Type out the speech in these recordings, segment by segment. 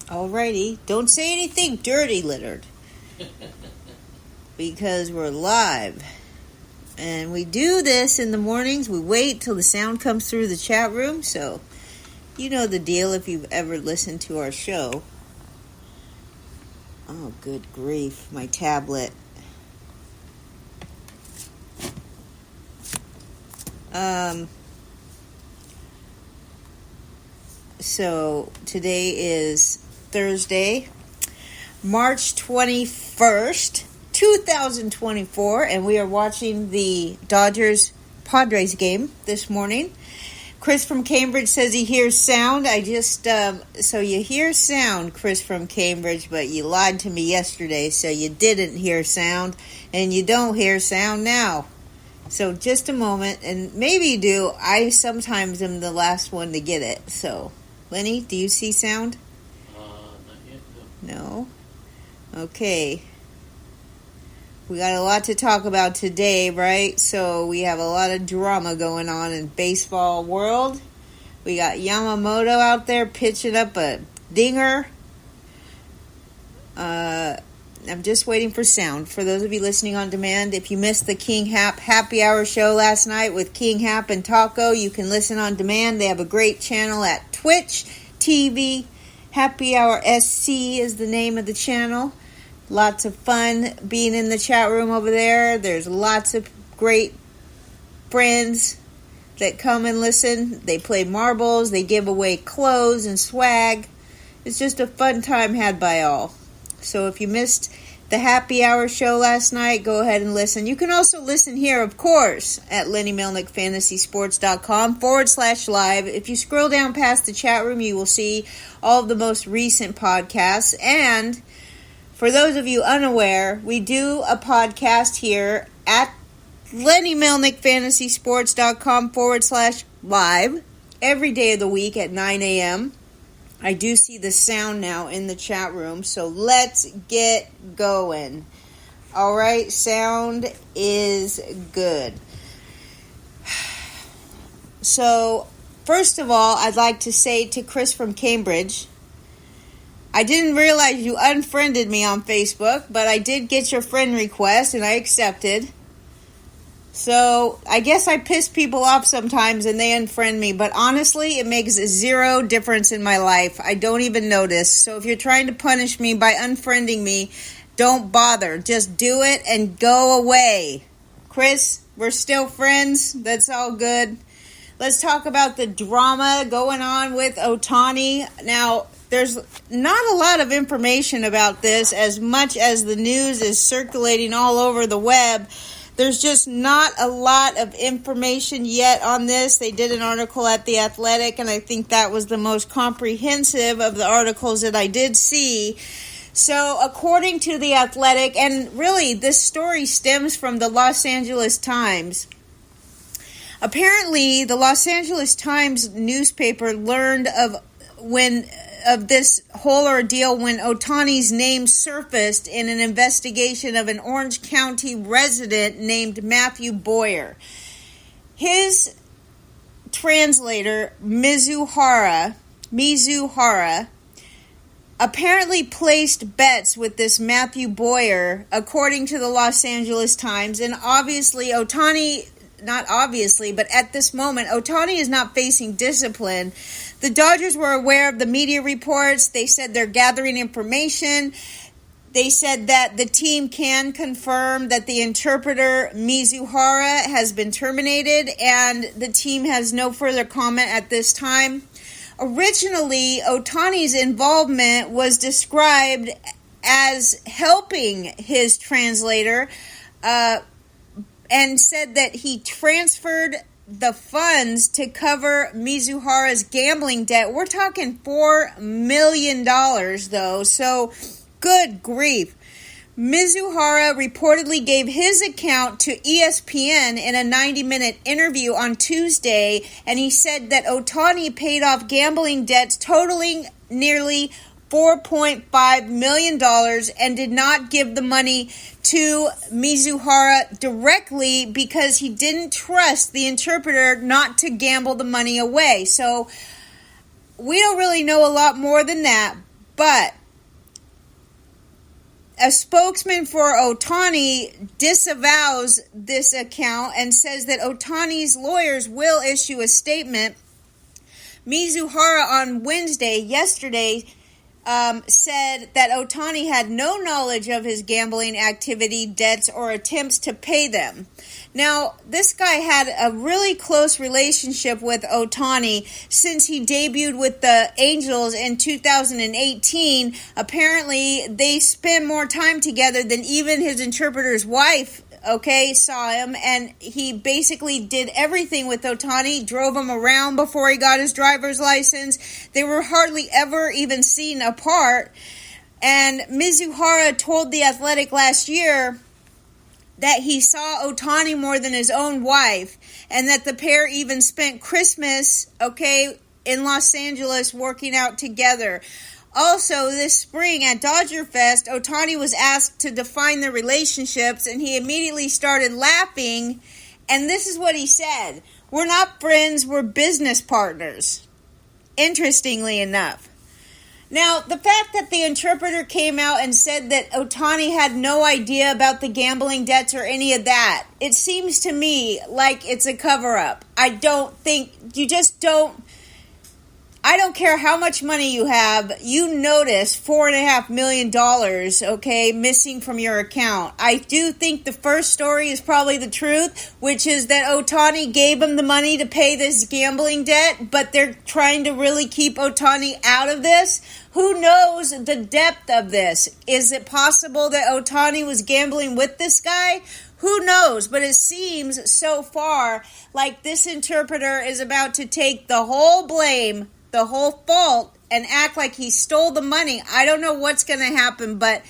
Alrighty, don't say anything dirty, Leonard, because we're live. And we do this in the mornings. We wait till the sound comes through the chat room, so you know the deal if you've ever listened to our show. Oh, good grief, my tablet. So today is Thursday, March 21st, 2024, and we are watching the Dodgers-Padres game this morning. Chris from Cambridge says he hears sound. So you hear sound, Chris from Cambridge, but you lied to me yesterday, so you didn't hear sound, and you don't hear sound now. So just a moment, and maybe you do. I sometimes am the last one to get it, so... Lenny, do you see sound? Not yet, no. Okay. We got a lot to talk about today, right? So we have a lot of drama going on in baseball world. We got Yamamoto out there pitching up a dinger. I'm just waiting for sound. For those of you listening on demand, if you missed the King Hap Happy Hour show last night with King Hap and Taco, you can listen on demand. They have a great channel at Twitch TV. Happy Hour SC is the name of the channel. Lots of fun being in the chat room over there. There's lots of great friends that come and listen. They play marbles. They give away clothes and swag. It's just a fun time had by all. So if you missed the Happy Hour show last night, go ahead and listen. You can also listen here, of course, at LennyMelnickFantasySports.com/live. If you scroll down past the chat room, you will see all of the most recent podcasts. And for those of you unaware, we do a podcast here at LennyMelnickFantasySports.com/live every day of the week at 9 a.m. I do see the sound now in the chat room, so let's get going. All right, sound is good. So, first of all, I'd like to say to Chris from Cambridge, I didn't realize you unfriended me on Facebook, but I did get your friend request and I accepted. So, I guess I piss people off sometimes and they unfriend me, but honestly, it makes zero difference in my life. I don't even notice. So, if you're trying to punish me by unfriending me, don't bother. Just do it and go away. Chris, we're still friends. That's all good. Let's talk about the drama going on with Ohtani. Now, there's not a lot of information about this as much as the news is circulating all over the web. There's just not a lot of information yet on this. They did an article at The Athletic, and I think that was the most comprehensive of the articles that I did see. So, according to The Athletic, and really this story stems from the Los Angeles Times. Apparently, the Los Angeles Times newspaper learned of this whole ordeal when Ohtani's name surfaced in an investigation of an Orange County resident named Matthew Boyer. His translator, Mizuhara, apparently placed bets with this Matthew Boyer, according to the Los Angeles Times, and obviously Ohtani... Not obviously, but at this moment, Ohtani is not facing discipline. The Dodgers were aware of the media reports. They said they're gathering information. They said that the team can confirm that the interpreter, Mizuhara, has been terminated, and the team has no further comment at this time. Originally, Ohtani's involvement was described as helping his translator, and said that he transferred the funds to cover Mizuhara's gambling debt. We're talking $4 million, though, so good grief. Mizuhara reportedly gave his account to ESPN in a 90-minute interview on Tuesday, and he said that Ohtani paid off gambling debts totaling nearly $4.5 million and did not give the money to Mizuhara directly because he didn't trust the interpreter not to gamble the money away. So we don't really know a lot more than that, But a spokesman for Ohtani disavows this account and says that Ohtani's lawyers will issue a statement. Mizuhara on yesterday, said that Ohtani had no knowledge of his gambling activity, debts, or attempts to pay them. Now, this guy had a really close relationship with Ohtani since he debuted with the Angels in 2018. Apparently, they spend more time together than even his interpreter's wife saw him, and he basically did everything with Ohtani, drove him around before he got his driver's license. They were hardly ever even seen apart. And Mizuhara told The Athletic last year that he saw Ohtani more than his own wife, and that the pair even spent Christmas, in Los Angeles working out together. Also, this spring at Dodger Fest, Ohtani was asked to define their relationships, and he immediately started laughing. And this is what he said: "We're not friends, we're business partners." Interestingly enough. Now, the fact that the interpreter came out and said that Ohtani had no idea about the gambling debts or any of that, it seems to me like it's a cover-up. I don't care how much money you have, you notice $4.5 million, missing from your account. I do think the first story is probably the truth, which is that Ohtani gave him the money to pay this gambling debt, but they're trying to really keep Ohtani out of this. Who knows the depth of this? Is it possible that Ohtani was gambling with this guy? Who knows? But it seems so far like this interpreter is about to take the whole blame, the whole fault, and act like he stole the money. I don't know what's going to happen, but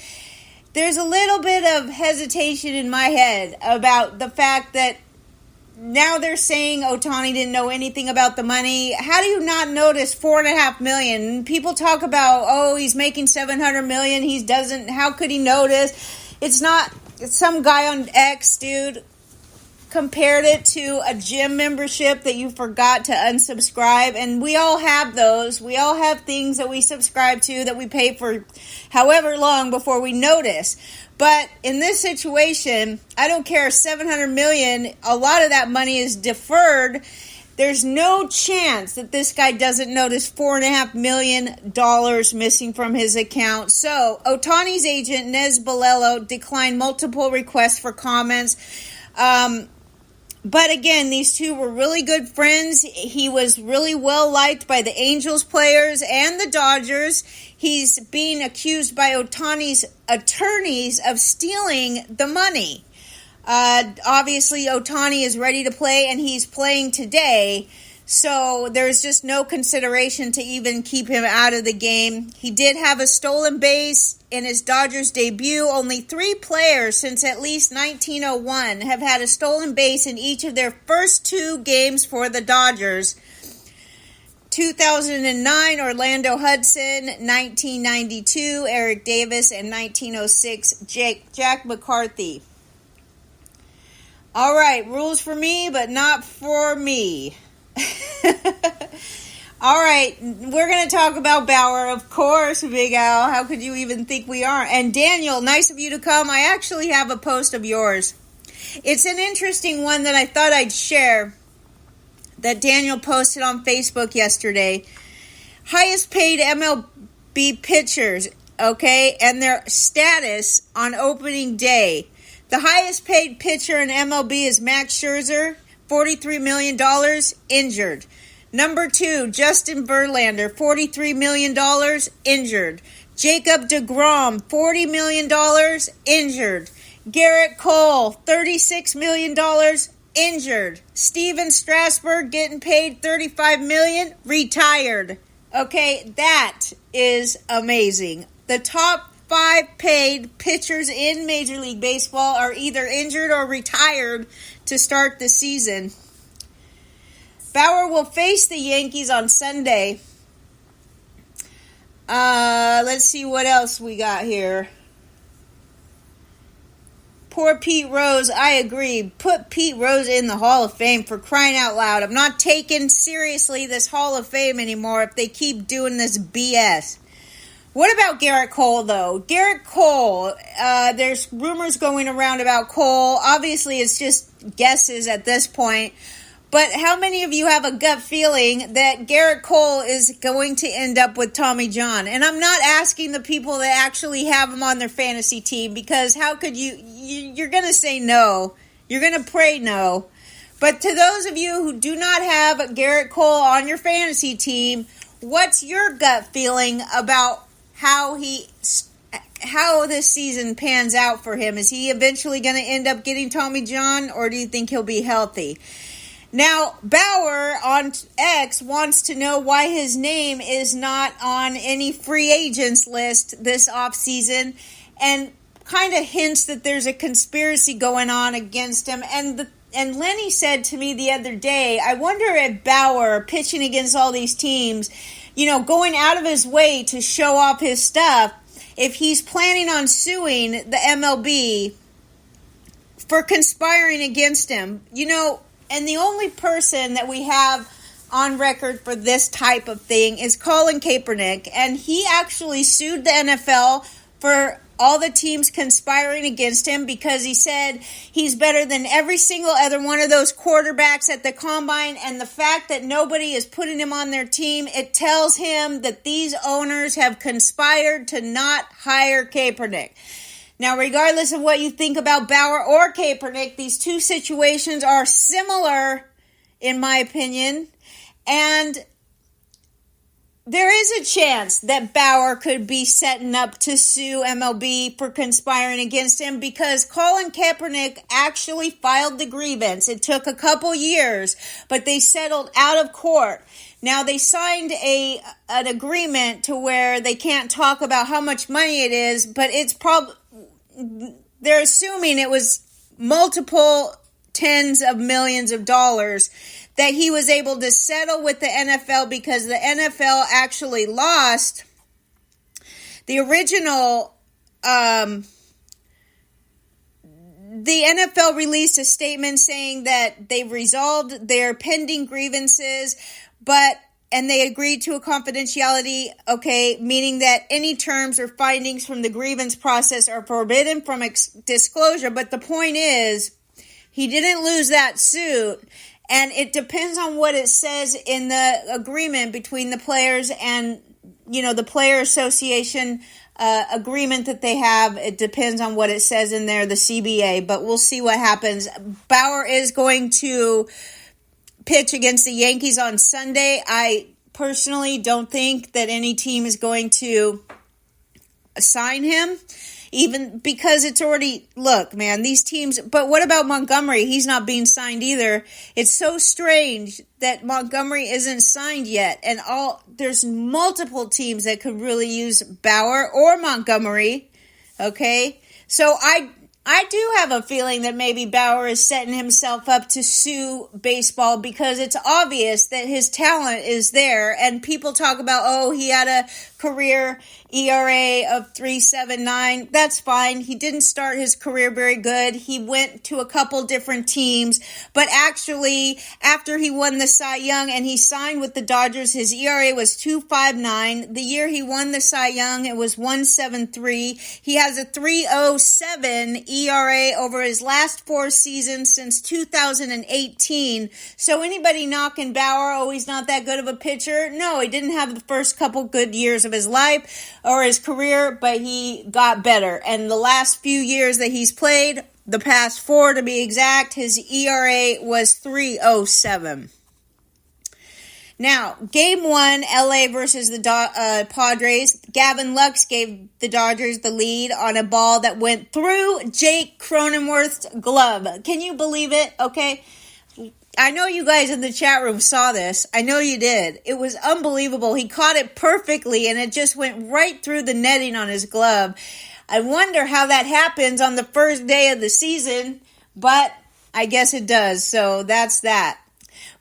there's a little bit of hesitation in my head about the fact that now they're saying Ohtani didn't know anything about the money. How do you not notice $4.5 million? People talk about, he's making $700 million. How could he notice? It's some guy on X, dude, compared it to a gym membership that you forgot to unsubscribe. And we all have those. We all have things that we subscribe to that we pay for however long before we notice. But in this situation, I don't care, $700 million, a lot of that money is deferred. There's no chance that this guy doesn't notice $4.5 million missing from his account. So, Ohtani's agent, Nez Balelo, declined multiple requests for comments. But again, these two were really good friends. He was really well liked by the Angels players and the Dodgers. He's being accused by Ohtani's attorneys of stealing the money. Obviously, Ohtani is ready to play, and he's playing today. So there's just no consideration to even keep him out of the game. He did have a stolen base in his Dodgers debut. Only 3 players since at least 1901 have had a stolen base in each of their first 2 games for the Dodgers. 2009, Orlando Hudson. 1992, Eric Davis. And 1906, Jack McCarthy. All right, rules for me, but not for me. All right, we're going to talk about Bauer, of course, Big Al. How could you even think we aren't? And Daniel, nice of you to come. I actually have a post of yours. It's an interesting one that I thought I'd share that Daniel posted on Facebook yesterday. Highest paid MLB pitchers, and their status on opening day. The highest paid pitcher in MLB is Max Scherzer, $43 million, injured. Number 2, Justin Verlander, $43 million, injured. Jacob deGrom, $40 million, injured. Garrett Cole, $36 million, injured. Steven Strasburg getting paid $35 million, retired. Okay, that is amazing. The top 5 paid pitchers in Major League Baseball are either injured or retired to start the season. Bauer will face the Yankees on Sunday. Let's see what else we got here. Poor Pete Rose. I agree. Put Pete Rose in the Hall of Fame, for crying out loud. I'm not taking seriously this Hall of Fame anymore if they keep doing this BS. What about Garrett Cole, though? Garrett Cole, there's rumors going around about Cole. Obviously, it's just guesses at this point. But how many of you have a gut feeling that Garrett Cole is going to end up with Tommy John? And I'm not asking the people that actually have him on their fantasy team, because how could you're going to say no. You're going to pray no. But to those of you who do not have Garrett Cole on your fantasy team, what's your gut feeling about how this season pans out for him? Is he eventually going to end up getting Tommy John, or do you think he'll be healthy? Now, Bauer on X wants to know why his name is not on any free agents list this offseason, and kind of hints that there's a conspiracy going on against him. And Lenny said to me the other day, I wonder if Bauer, pitching against all these teams, going out of his way to show off his stuff, if he's planning on suing the MLB for conspiring against him. And the only person that we have on record for this type of thing is Colin Kaepernick, and he actually sued the NFL for all the teams conspiring against him because he said he's better than every single other one of those quarterbacks at the combine, and the fact that nobody is putting him on their team, it tells him that these owners have conspired to not hire Kaepernick. Now, regardless of what you think about Bauer or Kaepernick, these two situations are similar, in my opinion, and there is a chance that Bauer could be setting up to sue MLB for conspiring against him, because Colin Kaepernick actually filed the grievance. It took a couple years, but they settled out of court. Now, they signed an agreement to where they can't talk about how much money it is, but they're assuming it was multiple tens of millions of dollars that he was able to settle with the NFL, because the NFL actually lost the original. The NFL released a statement saying that they've resolved their pending grievances, and they agreed to a confidentiality, meaning that any terms or findings from the grievance process are forbidden from disclosure. But the point is, he didn't lose that suit. And it depends on what it says in the agreement between the players and, the player association agreement that they have. It depends on what it says in there, the CBA. But we'll see what happens. Bauer is going to pitch against the Yankees on Sunday. I personally don't think that any team is going to sign him, even because it's already, look, man, these teams, but what about Montgomery? He's not being signed either. It's so strange that Montgomery isn't signed yet, and there's multiple teams that could really use Bauer or Montgomery, okay? So I do have a feeling that maybe Bauer is setting himself up to sue baseball, because it's obvious that his talent is there, and people talk about, he had a career ERA of 3.79. That's fine. He didn't start his career very good. He went to a couple different teams, but actually, after he won the Cy Young and he signed with the Dodgers, his ERA was 2.59. The year he won the Cy Young, it was 1.73. He has a 3.07 ERA over his last 4 seasons since 2018. So anybody knocking Bauer, he's not that good of a pitcher? No, he didn't have the first couple good years of his life or his career, but he got better. And the last few years that he's played, the past 4 to be exact, his ERA was 3.07. Now, Game 1, LA versus the Padres. Gavin Lux gave the Dodgers the lead on a ball that went through Jake Cronenworth's glove. Can you believe it? Okay. I know you guys in the chat room saw this. I know you did. It was unbelievable. He caught it perfectly, and it just went right through the netting on his glove. I wonder how that happens on the first day of the season, but I guess it does. So that's that.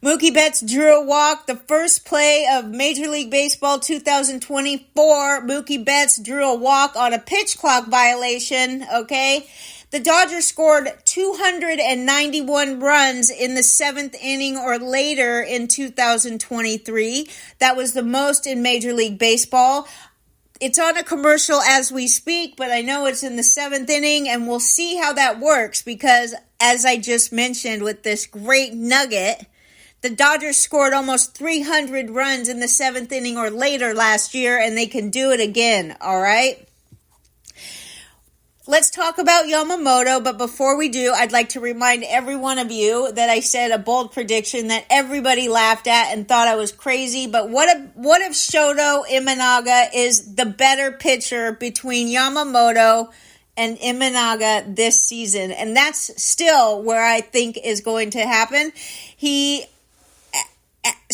Mookie Betts drew a walk. The first play of Major League Baseball 2024, Mookie Betts drew a walk on a pitch clock violation, okay? The Dodgers scored 291 runs in the 7th inning or later in 2023. That was the most in Major League Baseball. It's on a commercial as we speak, but I know it's in the 7th inning, and we'll see how that works because, as I just mentioned with this great nugget, the Dodgers scored almost 300 runs in the 7th inning or later last year, and they can do it again, all right? Let's talk about Yamamoto, but before we do, I'd like to remind every one of you that I said a bold prediction that everybody laughed at and thought I was crazy, but what if Shoto Imanaga is the better pitcher between Yamamoto and Imanaga this season? And that's still where I think is going to happen. He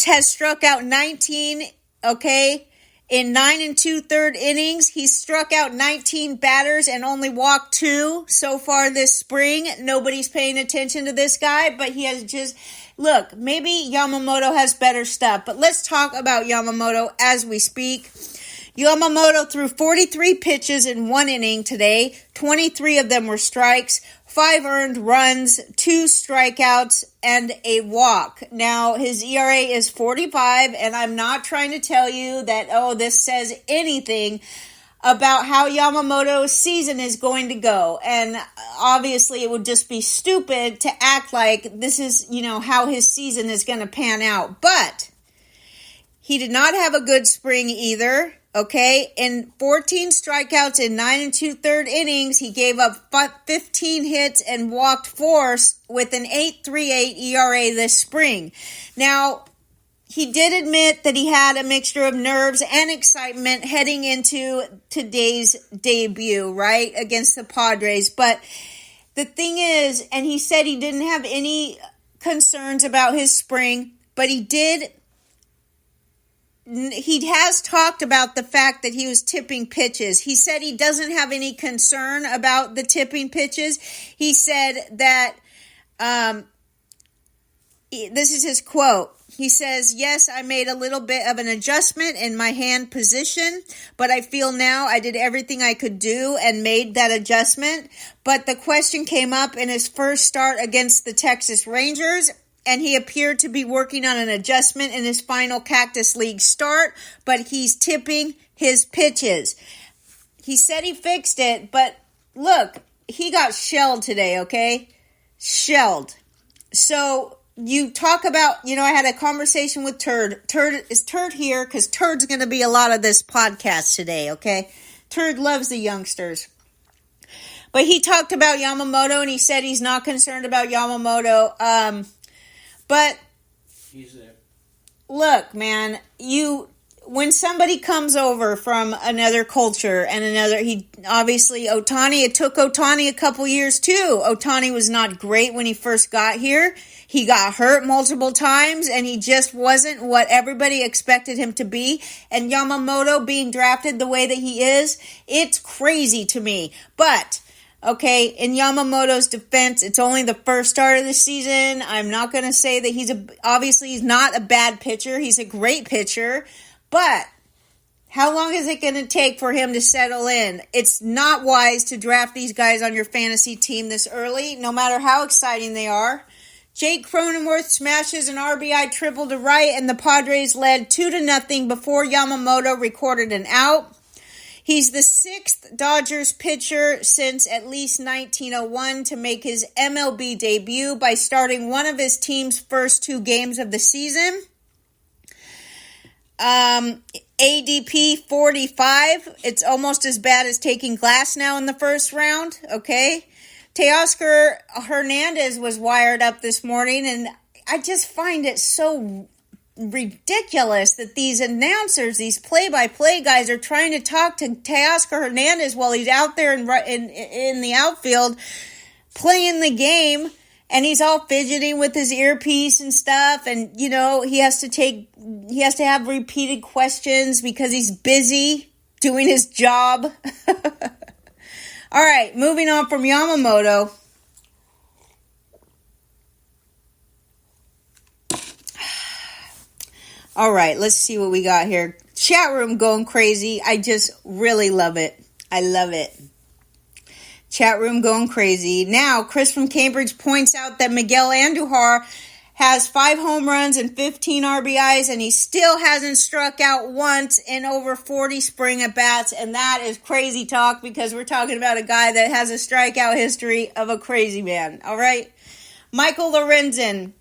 has struck out 19, okay? In 9 2/3 innings, he's struck out 19 batters and only walked 2 so far this spring. Nobody's paying attention to this guy, but he has just... Look, maybe Yamamoto has better stuff, but let's talk about Yamamoto as we speak. Yamamoto threw 43 pitches in 1 inning today. 23 of them were strikes, 5 earned runs, 2 strikeouts, and a walk. Now, his ERA is 45, and I'm not trying to tell you that, this says anything about how Yamamoto's season is going to go. And obviously, it would just be stupid to act like this is, how his season is going to pan out. But he did not have a good spring either. Okay, in 14 strikeouts in 9 2/3 innings, he gave up 15 hits and walked 4 with an 8.38 ERA this spring. Now, he did admit that he had a mixture of nerves and excitement heading into today's debut, right, against the Padres. But the thing is, and he said he didn't have any concerns about his spring, but he has talked about the fact that he was tipping pitches. He said he doesn't have any concern about the tipping pitches. He said that, this is his quote. He says, "Yes, I made a little bit of an adjustment in my hand position, but I feel now I did everything I could do and made that adjustment." But the question came up in his first start against the Texas Rangers, and he appeared to be working on an adjustment in his final Cactus League start, but he's tipping his pitches. He said he fixed it, but look, he got shelled today, okay? Shelled. So you talk about, I had a conversation with Turd. Is Turd here? Because Turd's going to be a lot of this podcast today, okay? Turd loves the youngsters. But he talked about Yamamoto, and he said he's not concerned about Yamamoto. But he's there. Look, man, when somebody comes over from another culture and Ohtani, it took Ohtani a couple years too. Ohtani was not great when he first got here. He got hurt multiple times, and he just wasn't what everybody expected him to be. And Yamamoto being drafted the way that he is, it's crazy to me. But okay, in Yamamoto's defense, it's only the first start of the season. I'm not going to say that he's not a bad pitcher. He's a great pitcher. But how long is it going to take for him to settle in? It's not wise to draft these guys on your fantasy team this early, no matter how exciting they are. Jake Cronenworth smashes an RBI triple to right, and the Padres led 2-0 before Yamamoto recorded an out. He's the 6th Dodgers pitcher since at least 1901 to make his MLB debut by starting one of his team's first 2 games of the season. ADP 45. It's almost as bad as taking Glasnow in the first round, okay? Teoscar Hernandez was wired up this morning, and I just find it so ridiculous that these announcers, these play-by-play guys, are trying to talk to Teoscar Hernandez while he's out there in the outfield playing the game, and he's all fidgeting with his earpiece and stuff, and he has to have repeated questions because he's busy doing his job. All right, moving on from Yamamoto. All right, let's see what we got here. Chat room going crazy. I just really love it. I love it. Chat room going crazy. Now, Chris from Cambridge points out that Miguel Andujar has 5 home runs and 15 RBIs, and he still hasn't struck out once in over 40 spring at-bats, and that is crazy talk because we're talking about a guy that has a strikeout history of a crazy man, all right? Michael Lorenzen.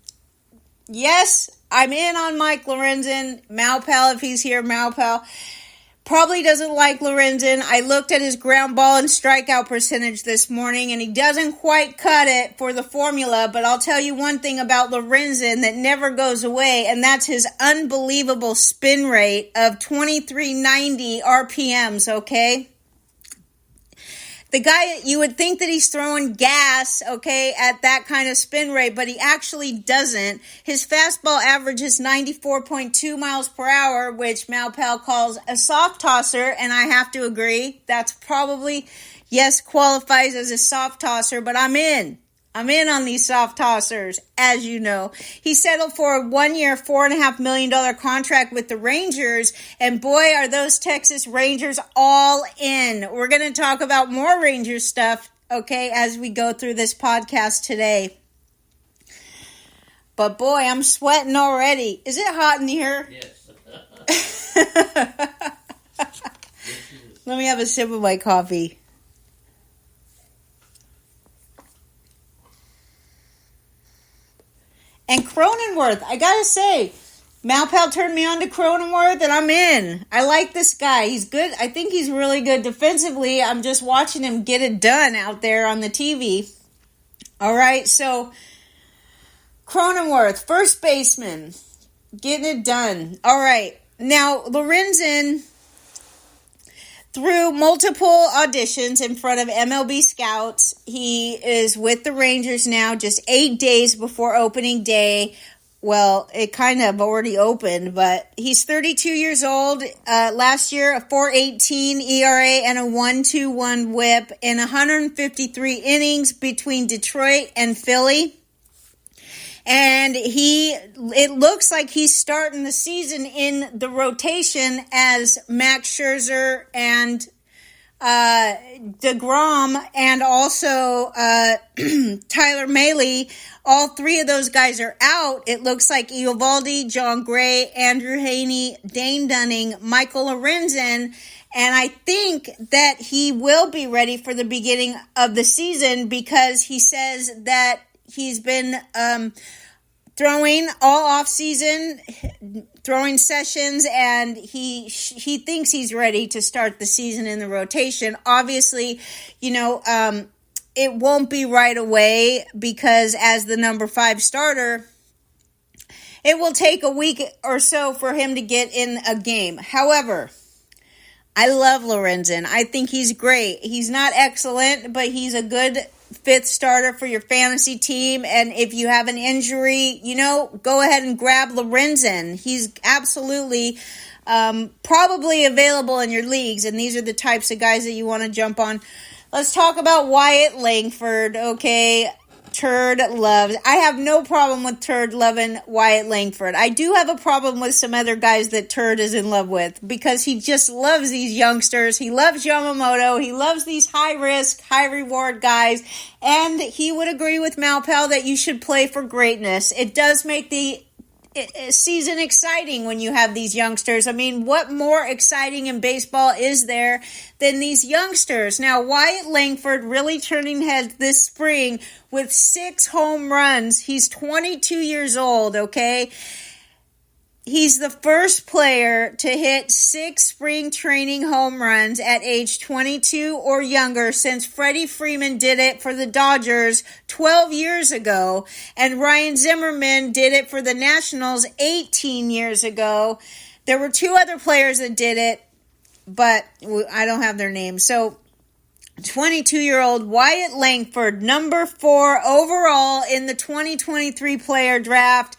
Yes, I'm in on Mike Lorenzen. Malpal, if he's here, Malpal. Probably doesn't like Lorenzen. I looked at his ground ball and strikeout percentage this morning, and he doesn't quite cut it for the formula, but I'll tell you one thing about Lorenzen that never goes away, and that's his unbelievable spin rate of 2390 RPMs, okay? The guy, you would think that he's throwing gas, okay, at that kind of spin rate, but he actually doesn't. His fastball average is 94.2 miles per hour, which Malpal calls a soft tosser, and I have to agree. That's probably, yes, qualifies as a soft tosser, but I'm in. I'm in on these soft tossers, as you know. He settled for a 1-year, $4.5 million contract with the Rangers, and boy, are those Texas Rangers all in. We're going to talk about more Rangers stuff, okay, as we go through this podcast today. But boy, I'm sweating already. Is it hot in here? Yes. Let me have a sip of my coffee. And Cronenworth, I gotta say, Malpal turned me on to Cronenworth, and I'm in. I like this guy. He's good. I think he's really good defensively. I'm just watching him get it done out there on the TV. All right, so Cronenworth, first baseman, getting it done. All right, now Lorenzen, through multiple auditions in front of MLB scouts, he is with the Rangers now just 8 days before opening day. Well, it kind of already opened, but he's 32 years old. Last year, a 4.18 ERA and a 1.21 WHIP in 153 innings between Detroit and Philly. And it looks like he's starting the season in the rotation as Max Scherzer and DeGrom and also Tyler Mahle. All 3 of those guys are out. It looks like Eovaldi, John Gray, Andrew Heaney, Dane Dunning, Michael Lorenzen. And I think that he will be ready for the beginning of the season because he says that he's been throwing all off season, throwing sessions, and he thinks he's ready to start the season in the rotation. Obviously, it won't be right away because as the number 5 starter, it will take a week or so for him to get in a game. However, I love Lorenzen. I think he's great. He's not excellent, but he's a good 5th starter for your fantasy team. And if you have an injury, go ahead and grab Lorenzen. He's absolutely probably available in your leagues. And these are the types of guys that you want to jump on. Let's talk about Wyatt Langford, okay? Turd loves. I have no problem with Turd loving Wyatt Langford. I do have a problem with some other guys that Turd is in love with because he just loves these youngsters. He loves Yamamoto. He loves these high-risk, high-reward guys. And he would agree with Malpal that you should play for greatness. It does make the season exciting when you have these youngsters. I mean, what more exciting in baseball is there than these youngsters? Now, Wyatt Langford really turning heads this spring with 6 home runs. He's 22 years old, okay? He's the first player to hit 6 spring training home runs at age 22 or younger since Freddie Freeman did it for the Dodgers 12 years ago, and Ryan Zimmerman did it for the Nationals 18 years ago. There were 2 other players that did it, but I don't have their names. So 22-year-old Wyatt Langford, number 4 overall in the 2023 player draft.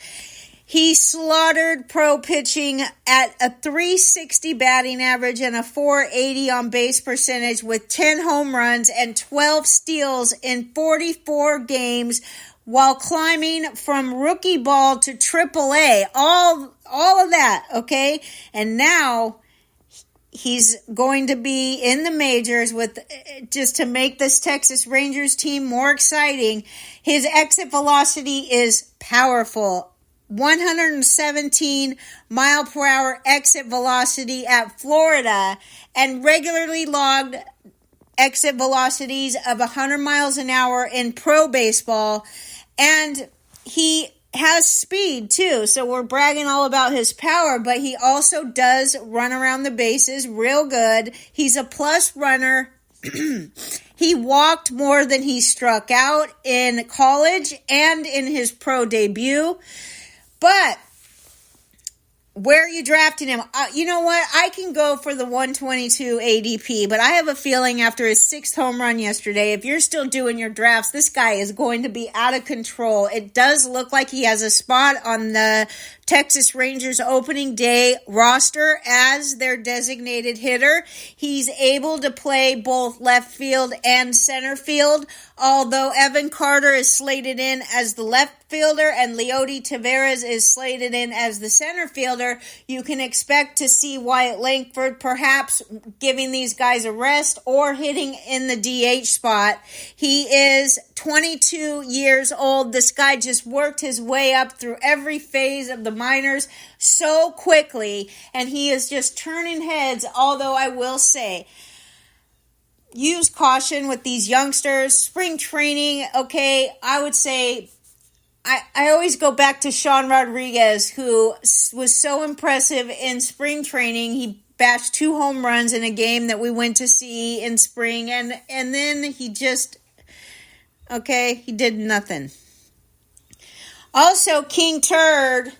He slaughtered pro pitching at a 360 batting average and a 480 on base percentage with 10 home runs and 12 steals in 44 games while climbing from rookie ball to AAA. All of that, okay? And now he's going to be in the majors with just to make this Texas Rangers team more exciting. His exit velocity is powerful. 117 mile per hour exit velocity at Florida and regularly logged exit velocities of 100 miles an hour in pro baseball. And he has speed too, so we're bragging all about his power, but he also does run around the bases real good. He's a plus runner. He walked more than he struck out in college and in his pro debut. But where are you drafting him? You know what? I can go for the 122 ADP, but I have a feeling after his 6th home run yesterday, if you're still doing your drafts, this guy is going to be out of control. It does look like he has a spot on the Texas Rangers opening day roster as their designated hitter. He's able to play both left field and center field, although Evan Carter is slated in as the left fielder and Leody Taveras is slated in as the center fielder. You can expect to see Wyatt Langford perhaps giving these guys a rest or hitting in the DH spot. He is 22 years old. This guy just worked his way up through every phase of the minors so quickly, and he is just turning heads, although I will say, use caution with these youngsters. Spring training, okay, I would say, I always go back to Sean Rodriguez, who was so impressive in spring training. He bashed 2 home runs in a game that we went to see in spring, and then he just, he did nothing. Also, King Turd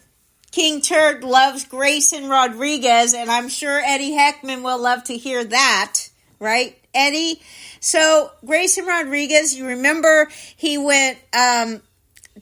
loves Grayson Rodriguez, and I'm sure Eddie Heckman will love to hear that, right, Eddie? So, Grayson Rodriguez, you remember he went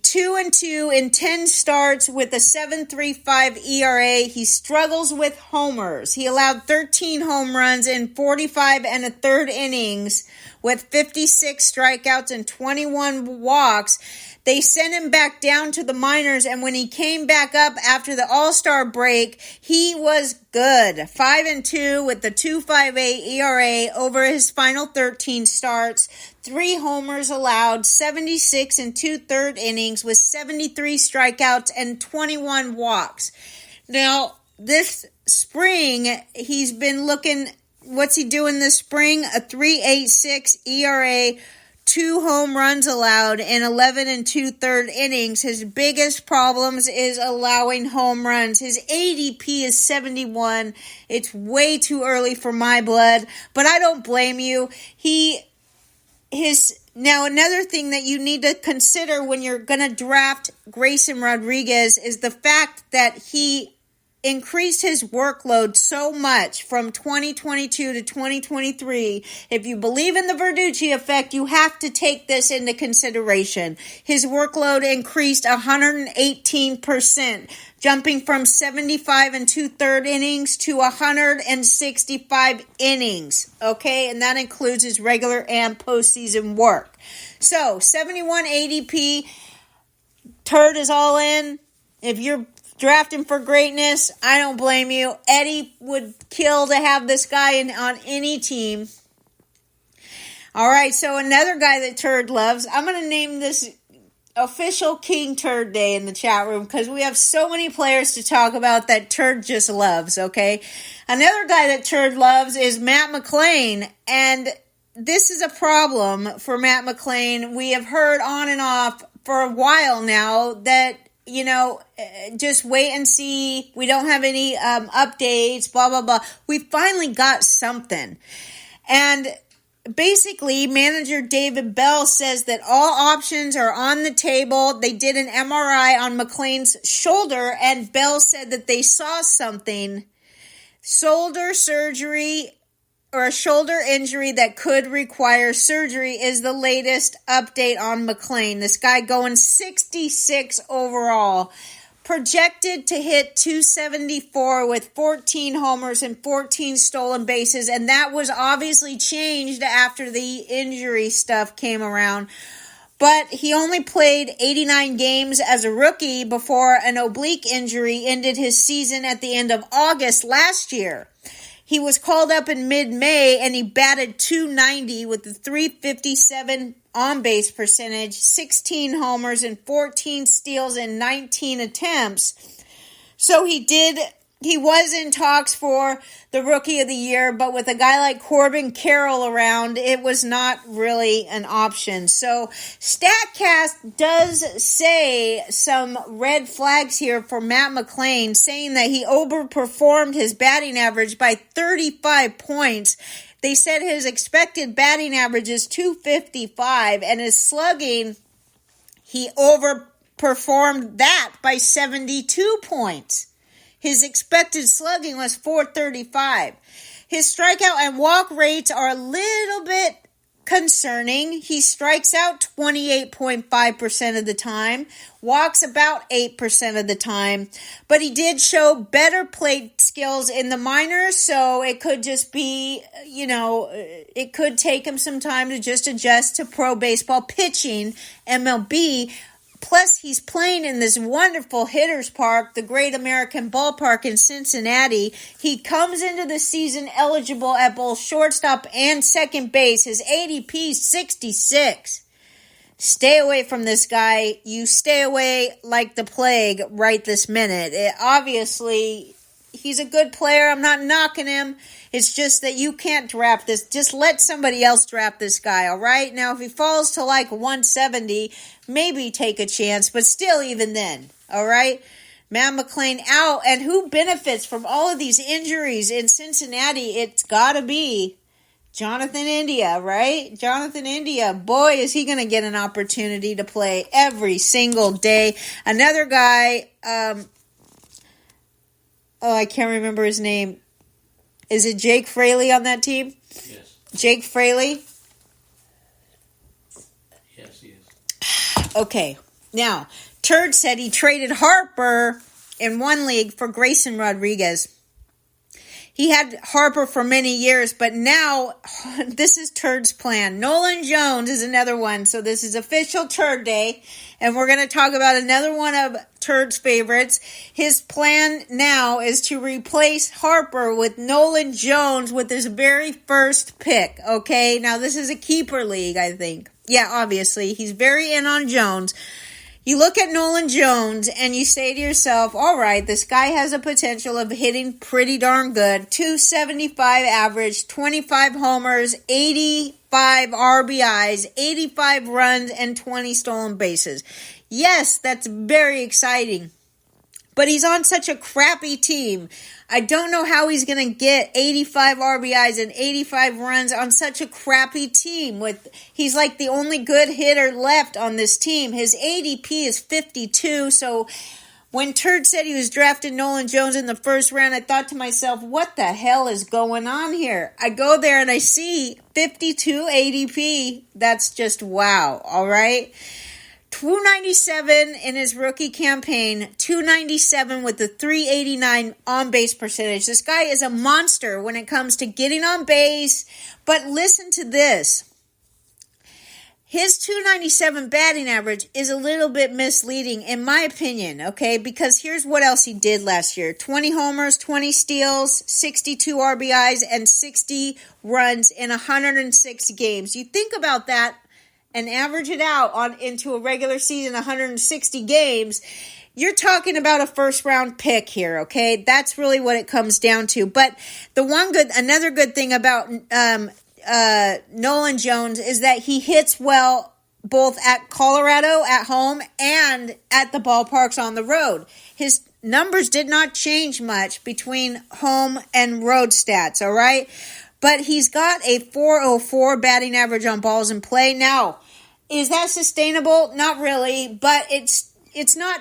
2-2 in 10 starts with a 7.35 ERA. He struggles with homers. He allowed 13 home runs in 45 and a third innings with 56 strikeouts and 21 walks. They sent him back down to the minors, and when he came back up after the All-Star break, he was good. 5-2 with the 2.58 ERA over his final 13 starts. 3 homers allowed, 76 and 2/3 innings with 73 strikeouts and 21 walks. Now, this spring, he's been looking, what's he doing this spring? A 3.86 ERA, 2 home runs allowed in 11 and 2/3 innings. His biggest problems is allowing home runs. His ADP is 71. It's way too early for my blood, but I don't blame you. Now, another thing that you need to consider when you're going to draft Grayson Rodriguez is the fact that he increased his workload so much from 2022 to 2023. If you believe in the Verducci effect, you have to take this into consideration. His workload increased 118%, jumping from 75 and 2/3 innings to 165 innings. Okay, and that includes his regular and postseason work. So, 71 ADP, Turd is all in. If you're drafting for greatness, I don't blame you. Eddie would kill to have this guy on any team. All right, so another guy that Turd loves, I'm going to name this official King Turd Day in the chat room because we have so many players to talk about that Turd just loves, okay? Another guy that Turd loves is Matt McLain, and this is a problem for Matt McLain. We have heard on and off for a while now that, just wait and see. We don't have any updates, blah, blah, blah. We finally got something. And basically, manager David Bell says that all options are on the table. They did an MRI on McLain's shoulder, and Bell said that they saw something. Shoulder surgery or a shoulder injury that could require surgery is the latest update on McLain. This guy going 66 overall. Projected to hit 274 with 14 homers and 14 stolen bases, and that was obviously changed after the injury stuff came around. But he only played 89 games as a rookie before an oblique injury ended his season at the end of August last year. He was called up in mid-May, and he batted .290 with a .357 on-base percentage, 16 homers, and 14 steals in 19 attempts. So he was in talks for the Rookie of the Year, but with a guy like Corbin Carroll around, it was not really an option. So StatCast does say some red flags here for Matt McLain, saying that he overperformed his batting average by 35 points. They said his expected batting average is .255, and his slugging, he overperformed that by 72 points. His expected slugging was .435. His strikeout and walk rates are a little bit concerning. He strikes out 28.5% of the time, walks about 8% of the time, but he did show better plate skills in the minors, so it could just be, it could take him some time to just adjust to pro baseball pitching, MLB. Plus, he's playing in this wonderful hitter's park, the Great American Ballpark in Cincinnati. He comes into the season eligible at both shortstop and second base. His ADP is 66. Stay away from this guy. You stay away like the plague right this minute. Obviously, he's a good player. I'm not knocking him. It's just that you can't draft this. Just let somebody else draft this guy, all right? Now, if he falls to like 170, maybe take a chance, but still even then, all right? Matt McLain out, and who benefits from all of these injuries in Cincinnati? It's got to be Jonathan India, right? Jonathan India, boy, is he going to get an opportunity to play every single day. Another guy, I can't remember his name. Is it Jake Fraley on that team? Yes. Jake Fraley? Yes, he is. Okay. Now, Turd said he traded Harper in one league for Grayson Rodriguez. He had Harper for many years, but now this is Turd's plan. Nolan Jones is another one. So this is official Turd Day, and we're going to talk about another one of Turd's favorites. His plan now is to replace Harper with Nolan Jones with his very first pick. Okay, now this is a keeper league, I think. Yeah, obviously, he's very in on Jones. You look at Nolan Jones and you say to yourself, all right, this guy has a potential of hitting pretty darn good. .275 average, 25 homers, 85 RBIs, 85 runs, and 20 stolen bases. Yes, that's very exciting. But he's on such a crappy team. I don't know how he's going to get 85 RBIs and 85 runs on such a crappy team. He's like the only good hitter left on this team. His ADP is 52. So when Turd said he was drafting Nolan Jones in the first round, I thought to myself, what the hell is going on here? I go there and I see 52 ADP. That's just wow. All right. 297 in his rookie campaign, 297 with the 389 on-base percentage. This guy is a monster when it comes to getting on base. But listen to this. His 297 batting average is a little bit misleading, in my opinion, okay? Because here's what else he did last year. 20 homers, 20 steals, 62 RBIs, and 60 runs in 106 games. You think about that and average it out into a regular season, 160 games, you're talking about a first-round pick here, okay? That's really what it comes down to. But another good thing about Nolan Jones is that he hits well both at Colorado at home and at the ballparks on the road. His numbers did not change much between home and road stats, all right? But he's got a .404 batting average on balls in play. Now, is that sustainable? Not really, but it's not.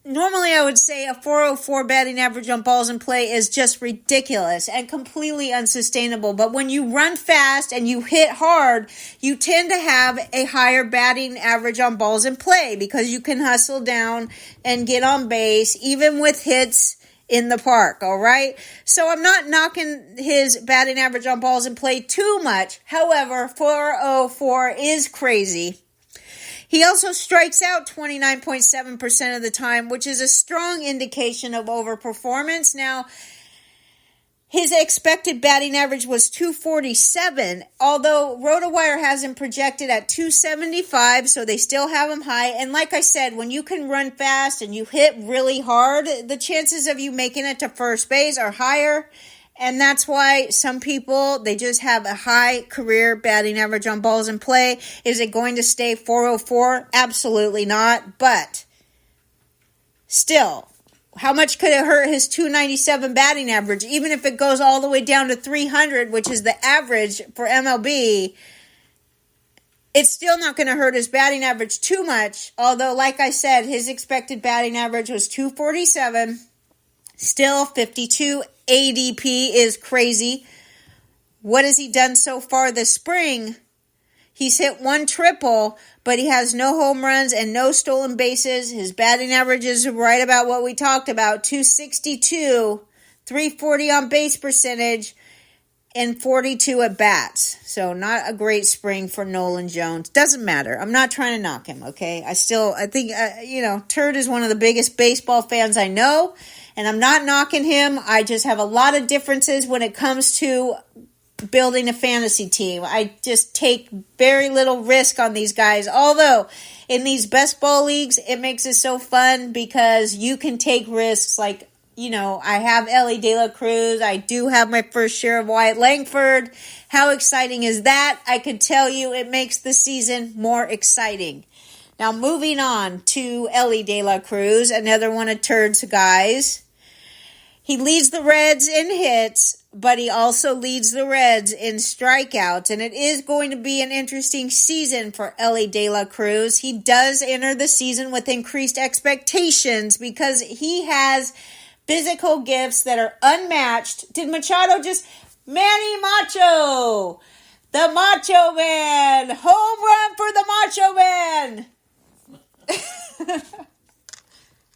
Normally, I would say a .404 batting average on balls in play is just ridiculous and completely unsustainable. But when you run fast and you hit hard, you tend to have a higher batting average on balls in play because you can hustle down and get on base, even with hits in the park, all right? So I'm not knocking his batting average on balls in play too much. However, .404 is crazy. He also strikes out 29.7% of the time, which is a strong indication of overperformance. Now, His expected batting average was 247, although RotoWire has him projected at 275, so they still have him high. And like I said, when you can run fast and you hit really hard, the chances of you making it to first base are higher. And that's why some people, they just have a high career batting average on balls in play. Is it going to stay 404? Absolutely not. But still, how much could it hurt his 297 batting average? Even if it goes all the way down to 300, which is the average for MLB, it's still not going to hurt his batting average too much. Although, like I said, his expected batting average was 247. Still, 52 ADP is crazy. What has he done so far this spring? He's hit 1 triple, but he has no home runs and no stolen bases. His batting average is right about what we talked about, 262, 340 on base percentage, and 42 at bats. So not a great spring for Nolan Jones. Doesn't matter. I'm not trying to knock him, okay? I think, Turd is one of the biggest baseball fans I know, and I'm not knocking him. I just have a lot of differences when it comes to building a fantasy team. I just take very little risk on these guys. Although, in these best ball leagues, it makes it so fun because you can take risks like, I have Ellie De La Cruz. I do have my first share of Wyatt Langford. How exciting is that? I could tell you it makes the season more exciting. Now, moving on to Ellie De La Cruz, another one of Turd's guys. He leads the Reds in hits, but he also leads the Reds in strikeouts, and it is going to be an interesting season for Ellie De La Cruz. He does enter the season with increased expectations because he has physical gifts that are unmatched. Did Machado just... Manny Macho! The Macho Man! Home run for the Macho Man!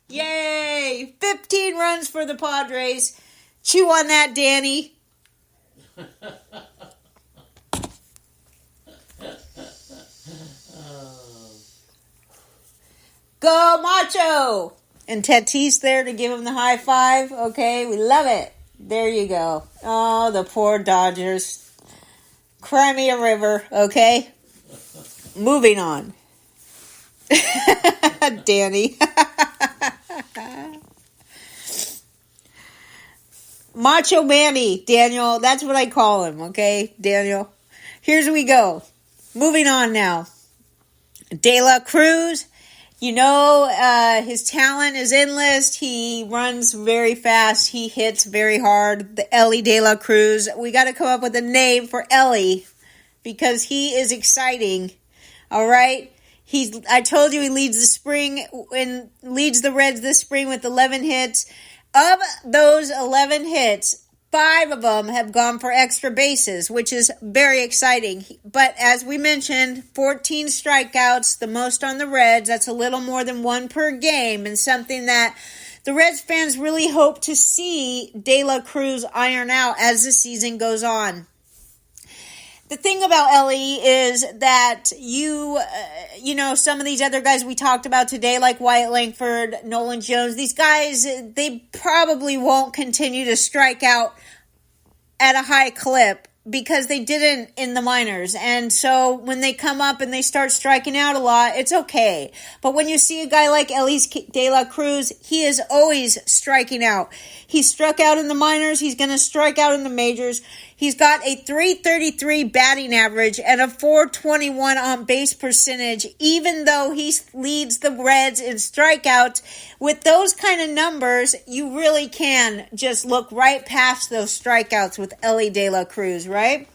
Yay! 15 runs for the Padres. Chew on that, Danny. Go Macho! And Tatis there to give him the high five. Okay, we love it. There you go. Oh, the poor Dodgers. Cry me a river, okay? Moving on. Danny. Macho Manny, Daniel. That's what I call him, okay, Daniel? Here's we go. Moving on now. De La Cruz. His talent is endless. He runs very fast. He hits very hard. The Ellie De La Cruz. We got to come up with a name for Ellie because he is exciting. All right. I told you he leads the Reds this spring with 11 hits. Of those 11 hits, 5 of them have gone for extra bases, which is very exciting. But as we mentioned, 14 strikeouts, the most on the Reds. That's a little more than 1 per game, and something that the Reds fans really hope to see De La Cruz iron out as the season goes on. The thing about Ellie is that some of these other guys we talked about today, like Wyatt Langford, Nolan Jones, these guys, they probably won't continue to strike out at a high clip because they didn't in the minors. And so when they come up and they start striking out a lot, it's okay. But when you see a guy like Ellie De La Cruz, he is always striking out. He struck out in the minors. He's going to strike out in the majors. He's got a 333 batting average and a 421 on base percentage, even though he leads the Reds in strikeouts. With those kind of numbers, you really can just look right past those strikeouts with Ellie De La Cruz, right?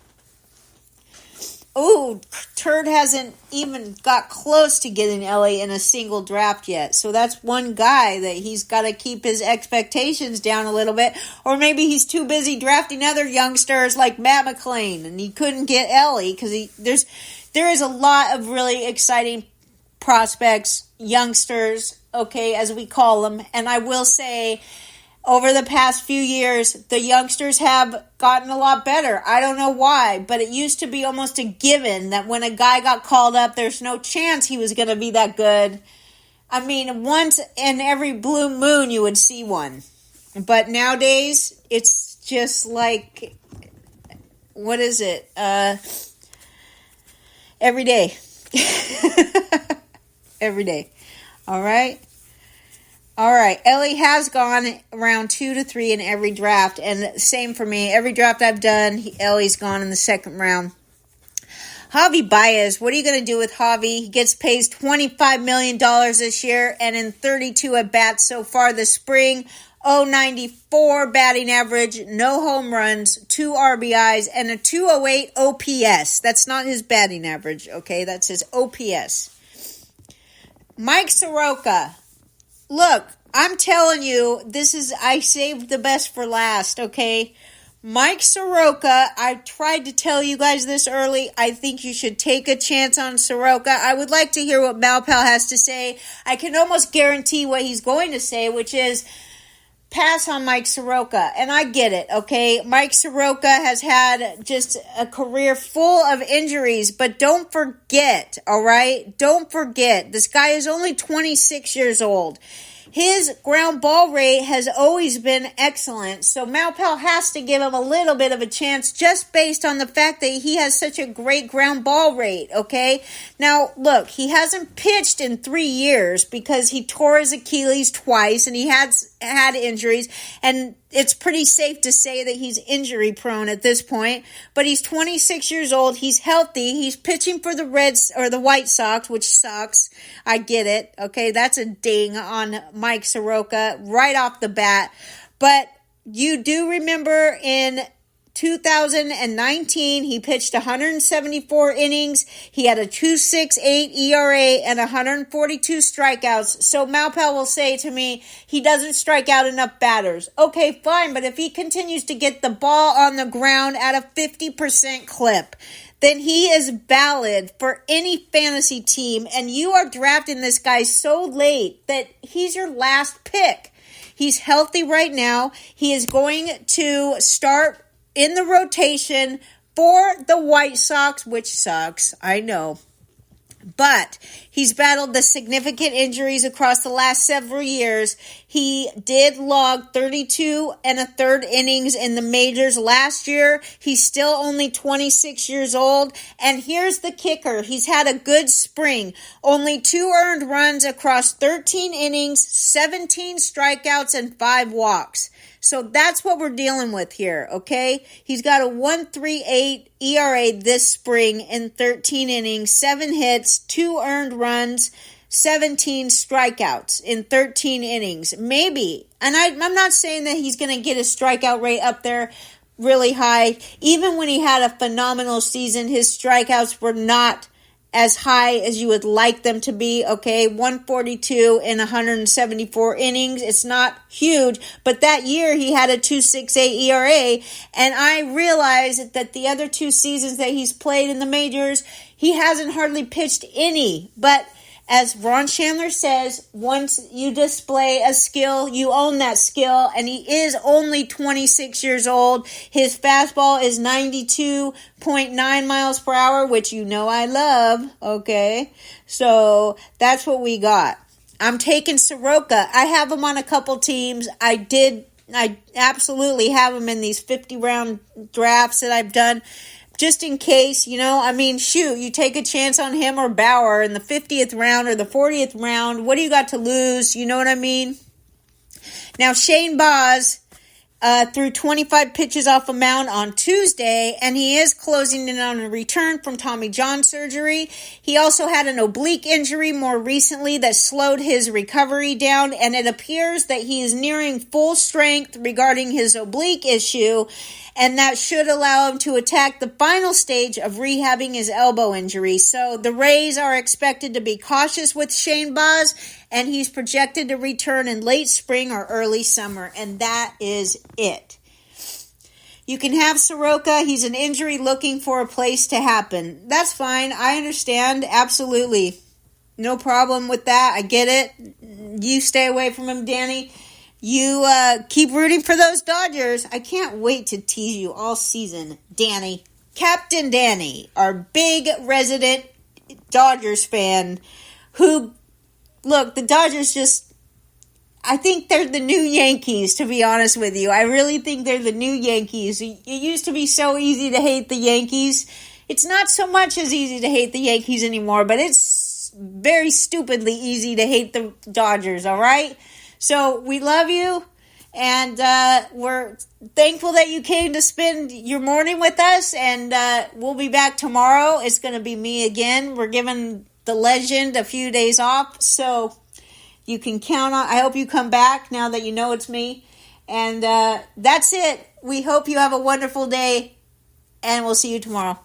Ooh, Turd hasn't even got close to getting Ellie in a single draft yet. So that's one guy that he's got to keep his expectations down a little bit. Or maybe he's too busy drafting other youngsters like Matt McLain, and he couldn't get Ellie because there is a lot of really exciting prospects, youngsters, okay, as we call them. And I will say, over the past few years, the youngsters have gotten a lot better. I don't know why, but it used to be almost a given that when a guy got called up, there's no chance he was going to be that good. I mean, once in every blue moon, you would see one. But nowadays, it's just like, what is it? Every day. Every day. All right. Ellie has gone around 2 to 3 in every draft. And same for me. Every draft I've done, Ellie's gone in the second round. Javi Baez, what are you going to do with Javi? He gets paid $25 million this year, and in 32 at-bats so far this spring, 0.94 batting average, no home runs, 2 RBIs, and a 208 OPS. That's not his batting average, okay? That's his OPS. Mike Soroka. Look, I'm telling you, I saved the best for last, okay? Mike Soroka, I tried to tell you guys this early. I think you should take a chance on Soroka. I would like to hear what Malpal has to say. I can almost guarantee what he's going to say, which is pass on Mike Soroka. And I get it, okay? Mike Soroka has had just a career full of injuries, but don't forget, all right? Don't forget, this guy is only 26 years old. His ground ball rate has always been excellent, so Malpal has to give him a little bit of a chance just based on the fact that he has such a great ground ball rate, okay? Now, look, he hasn't pitched in 3 years because he tore his Achilles twice and he had injuries, and it's pretty safe to say that he's injury prone at this point, but he's 26 years old. He's healthy. He's pitching for the Reds or the White Sox, which sucks. I get it. Okay. That's a ding on Mike Soroka right off the bat. But you do remember in 2019, he pitched 174 innings. He had a 2.68 ERA and 142 strikeouts. So Malpal will say to me, he doesn't strike out enough batters. Okay, fine, but if he continues to get the ball on the ground at a 50% clip, then he is valid for any fantasy team. And you are drafting this guy so late that he's your last pick. He's healthy right now. He is going to start in the rotation for the White Sox, which sucks, I know. But he's battled the significant injuries across the last several years. He did log 32 and a third innings in the majors last year. He's still only 26 years old. And here's the kicker. He's had a good spring. Only 2 earned runs across 13 innings, 17 strikeouts, and 5 walks. So that's what we're dealing with here, okay? He's got a 1.38 ERA this spring in 13 innings, 7 hits, 2 earned runs, 17 strikeouts in 13 innings. Maybe. And I'm not saying that he's going to get his strikeout rate up there really high. Even when he had a phenomenal season, his strikeouts were not as high as you would like them to be, okay? 142 in 174 innings. It's not huge, but that year he had a 2.68 ERA, and I realized that the other 2 seasons that he's played in the majors, he hasn't hardly pitched any. But as Ron Chandler says, once you display a skill, you own that skill, and he is only 26 years old. His fastball is 92.9 miles per hour, which you know I love, okay? So that's what we got. I'm taking Soroka. I have him on a couple teams. I absolutely have him in these 50-round drafts that I've done. Just in case, you take a chance on him or Bauer in the 50th round or the 40th round. What do you got to lose? You know what I mean? Now, Shane Baz threw 25 pitches off a mound on Tuesday, and he is closing in on a return from Tommy John surgery. He also had an oblique injury more recently that slowed his recovery down, and it appears that he is nearing full strength regarding his oblique issue, and that should allow him to attack the final stage of rehabbing his elbow injury. So the Rays are expected to be cautious with Shane Baz, and he's projected to return in late spring or early summer, and that is it. You can have Soroka. He's an injury looking for a place to happen. That's fine. I understand. Absolutely. No problem with that. I get it. You stay away from him, Danny. You keep rooting for those Dodgers. I can't wait to tease you all season, Danny. Captain Danny, our big resident Dodgers fan, who, look, the Dodgers just, I think they're the new Yankees, to be honest with you. I really think they're the new Yankees. It used to be so easy to hate the Yankees. It's not so much as easy to hate the Yankees anymore, but it's very stupidly easy to hate the Dodgers, all right? So we love you, and we're thankful that you came to spend your morning with us, and we'll be back tomorrow. It's going to be me again. We're giving the legend a few days off, so you can count on. I hope you come back now that you know it's me. And that's it. We hope you have a wonderful day, and we'll see you tomorrow.